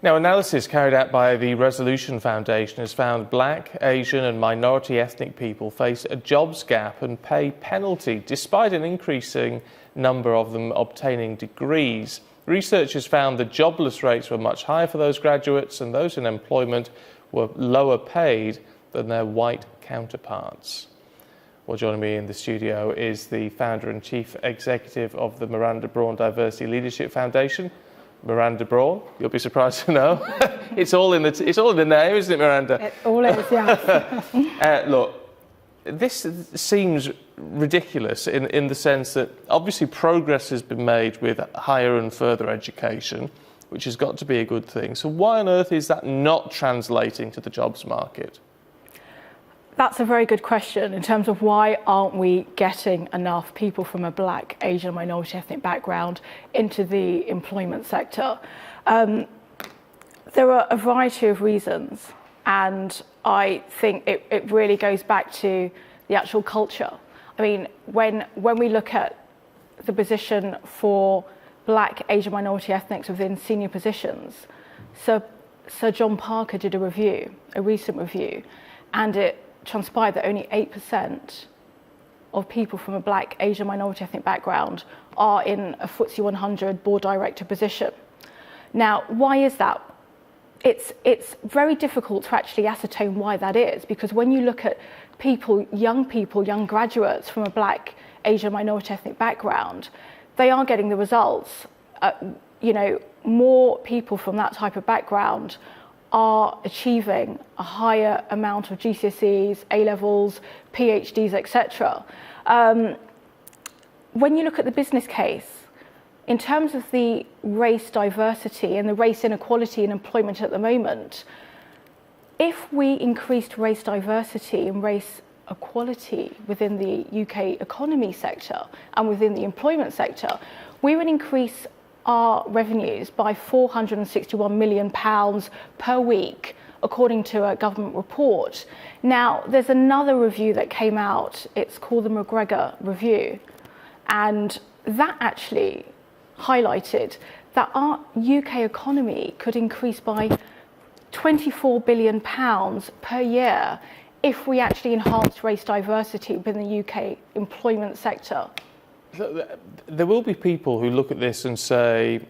Now, analysis carried out by the Resolution Foundation has found Black, Asian and minority ethnic people face a jobs gap and pay penalty, despite an increasing number of them obtaining degrees. Researchers found the jobless rates were much higher for those graduates, and those in employment were lower paid than their white counterparts. Well, joining me in the studio is the founder and chief executive of the Miranda Brawn Diversity Leadership Foundation, Miranda Brawn. You'll be surprised to know. It's all in the name, isn't it, Miranda? It all is, yes. Look, this seems ridiculous in the sense that obviously progress has been made with higher and further education, which has got to be a good thing. So why on earth is that not translating to the jobs market? That's a very good question in terms of why aren't we getting enough people from a Black, Asian, minority ethnic background into the employment sector. There are a variety of reasons, and I think it really goes back to the actual culture. I mean, when we look at the position for Black, Asian, minority ethnics within senior positions, Sir John Parker did a recent review, and it transpired that only 8% of people from a Black, Asian, minority ethnic background are in a FTSE 100 board director position. Now, why is that? It's very difficult to actually ascertain why that is, because when you look at young graduates from a Black, Asian, minority ethnic background, they are getting the results. More people from that type of background are achieving a higher amount of GCSEs, A-levels, PhDs, etc. When you look at the business case, in terms of the race diversity and the race inequality in employment at the moment, if we increased race diversity and race equality within the UK economy sector and within the employment sector, we would increase our revenues by £461 million per week, according to a government report. Now, there's another review that came out, it's called the McGregor Review, and that actually highlighted that our UK economy could increase by £24 billion per year if we actually enhanced race diversity within the UK employment sector. There will be people who look at this and say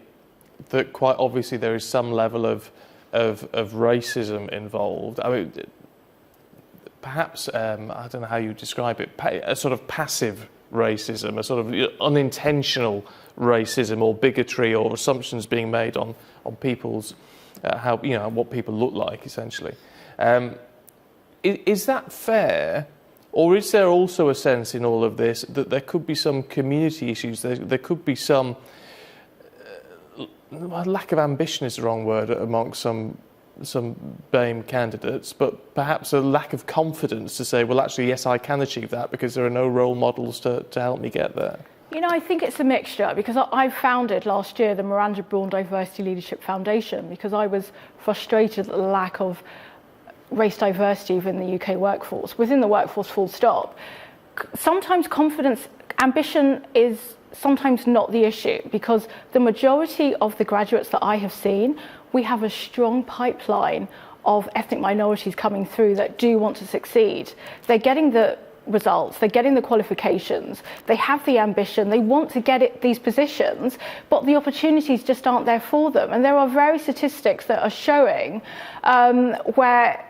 that quite obviously there is some level of racism involved. I mean, perhaps, I don't know how you describe it, a sort of passive racism, a sort of unintentional racism or bigotry or assumptions being made on people's, what people look like, essentially. Is that fair? Or is there also a sense in all of this that there could be some community issues, there could be some lack of ambition is the wrong word amongst some Bame candidates, but perhaps a lack of confidence to say, well, actually, yes, I can achieve that because there are no role models to help me get there? I think it's a mixture, because I founded last year the Miranda Brawn Diversity Leadership Foundation because I was frustrated at the lack of race diversity within the UK workforce, within the workforce full stop. Sometimes ambition is sometimes not the issue, because the majority of the graduates that I have seen, we have a strong pipeline of ethnic minorities coming through that do want to succeed. They're getting the results, they're getting the qualifications, they have the ambition, they want to get these positions, but the opportunities just aren't there for them. And there are various statistics that are showing where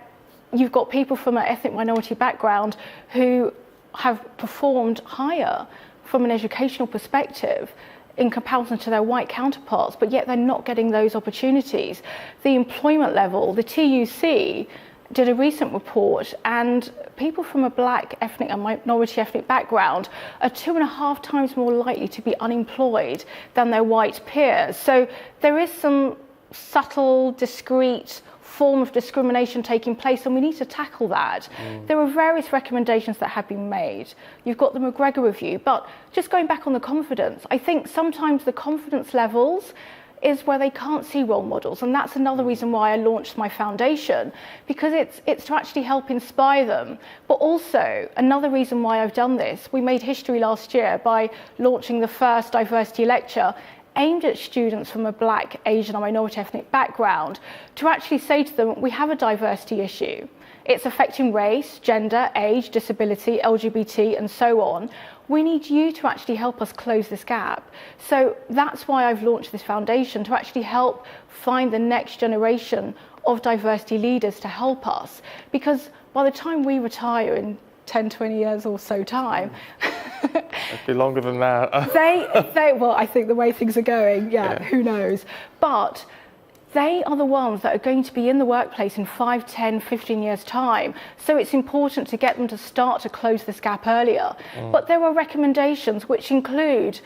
you've got people from an ethnic minority background who have performed higher from an educational perspective in comparison to their white counterparts, but yet they're not getting those opportunities. The employment level, the TUC did a recent report, and people from a Black ethnic and minority ethnic background are 2.5 times more likely to be unemployed than their white peers. So there is some subtle, discrete form of discrimination taking place, and we need to tackle that. There are various recommendations that have been made. You've got the McGregor Review, but just going back on the confidence, I think sometimes the confidence levels is where they can't see role models, and that's another reason why I launched my foundation, because it's to actually help inspire them. But also another reason why I've done this, we made history last year by launching the first diversity lecture aimed at students from a Black, Asian or minority ethnic background to actually say to them, we have a diversity issue. It's affecting race, gender, age, disability, LGBT and so on. We need you to actually help us close this gap. So that's why I've launched this foundation, to actually help find the next generation of diversity leaders to help us. Because by the time we retire in 10, 20 years or so time, it'd be longer than that. Well, I think the way things are going, who knows. But they are the ones that are going to be in the workplace in 5, 10, 15 years' time. So it's important to get them to start to close this gap earlier. But there are recommendations which include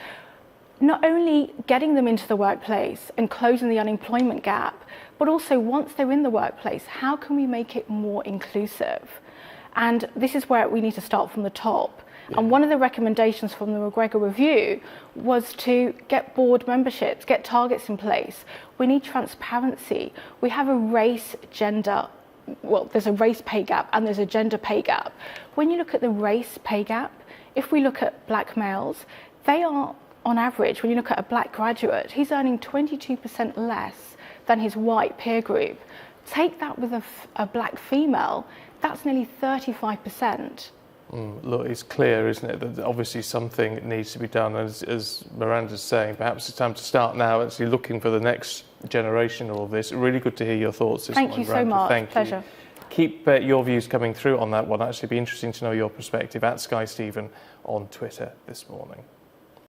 not only getting them into the workplace and closing the unemployment gap, but also once they're in the workplace, how can we make it more inclusive? And this is where we need to start from the top. And one of the recommendations from the McGregor Review was to get board memberships, get targets in place. We need transparency. We have a race, gender, well, there's a race pay gap and there's a gender pay gap. When you look at the race pay gap, if we look at black males, they are, on average, when you look at a black graduate, he's earning 22% less than his white peer group. Take that with a black female, that's nearly 35%. Look, it's clear, isn't it, that obviously something needs to be done. As Miranda's saying, perhaps it's time to start now, actually looking for the next generation of all this. Really good to hear your thoughts this morning, Thank you so Miranda. much. Thank Pleasure. You. Keep your views coming through on that one. Actually, be interesting to know your perspective at Sky Stephen on Twitter this morning.